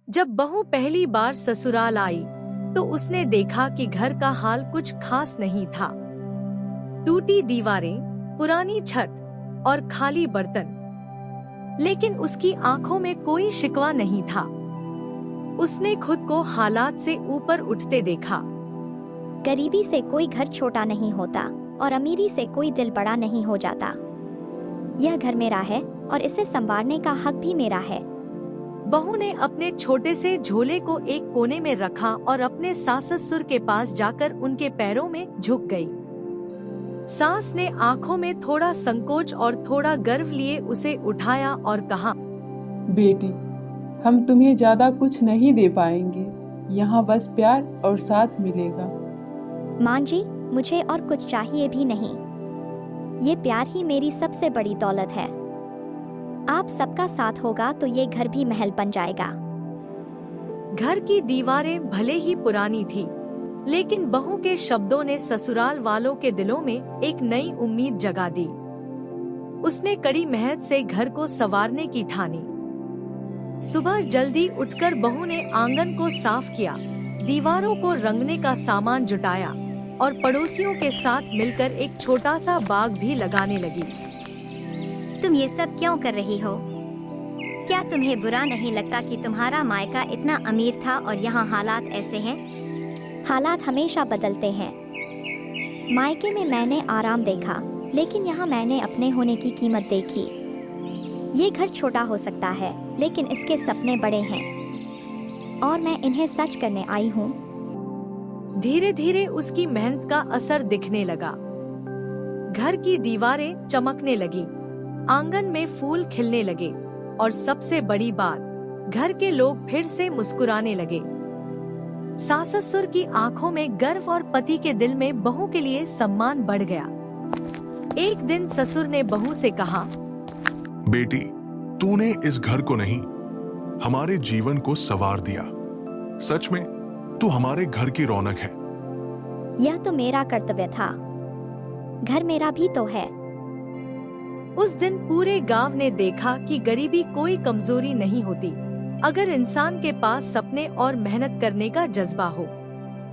जब बहू पहली बार ससुराल आई तो उसने देखा कि घर का हाल कुछ खास नहीं था। टूटी दीवारें, पुरानी छत और खाली बर्तन। लेकिन उसकी आंखों में कोई शिकवा नहीं था। उसने खुद को हालात से ऊपर उठते देखा। गरीबी से कोई घर छोटा नहीं होता और अमीरी से कोई दिल बड़ा नहीं हो जाता। यह घर मेरा है और इसे संवारने का हक भी मेरा है। बहू ने अपने छोटे से झोले को एक कोने में रखा और अपने सास ससुर के पास जाकर उनके पैरों में झुक गई। सास ने आंखों में थोड़ा संकोच और थोड़ा गर्व लिए उसे उठाया और कहा, बेटी, हम तुम्हें ज्यादा कुछ नहीं दे पाएंगे। यहाँ बस प्यार और साथ मिलेगा। माँ जी, मुझे और कुछ चाहिए भी नहीं। ये प्यार ही मेरी सबसे बड़ी दौलत है। आप सबका साथ होगा तो ये घर भी महल बन जाएगा। घर की दीवारें भले ही पुरानी थी, लेकिन बहू के शब्दों ने ससुराल वालों के दिलों में एक नई उम्मीद जगा दी। उसने कड़ी मेहनत से घर को संवारने की ठानी। सुबह जल्दी उठकर बहू ने आंगन को साफ किया, दीवारों को रंगने का सामान जुटाया और पड़ोसियों के साथ मिलकर एक छोटा सा बाग भी लगाने लगी। तुम ये सब क्यों कर रही हो? क्या तुम्हें बुरा नहीं लगता कि तुम्हारा मायका इतना अमीर था और यहाँ हालात ऐसे हैं? हालात हमेशा बदलते हैं। मायके में मैंने आराम देखा, लेकिन यहाँ मैंने अपने होने की कीमत देखी। ये घर छोटा हो सकता है, लेकिन इसके सपने बड़े हैं और मैं इन्हें सच करने आई हूँ। धीरे धीरे उसकी मेहनत का असर दिखने लगा। घर की दीवारें चमकने लगी, आंगन में फूल खिलने लगे और सबसे बड़ी बात, घर के लोग फिर से मुस्कुराने लगे। सास ससुर की आंखों में गर्व और पति के दिल में बहू के लिए सम्मान बढ़ गया। एक दिन ससुर ने बहू से कहा, बेटी, तूने इस घर को नहीं, हमारे जीवन को संवार दिया। सच में तू हमारे घर की रौनक है। यह तो मेरा कर्तव्य था। घर मेरा भी तो है। उस दिन पूरे गांव ने देखा कि गरीबी कोई कमजोरी नहीं होती, अगर इंसान के पास सपने और मेहनत करने का जज्बा हो।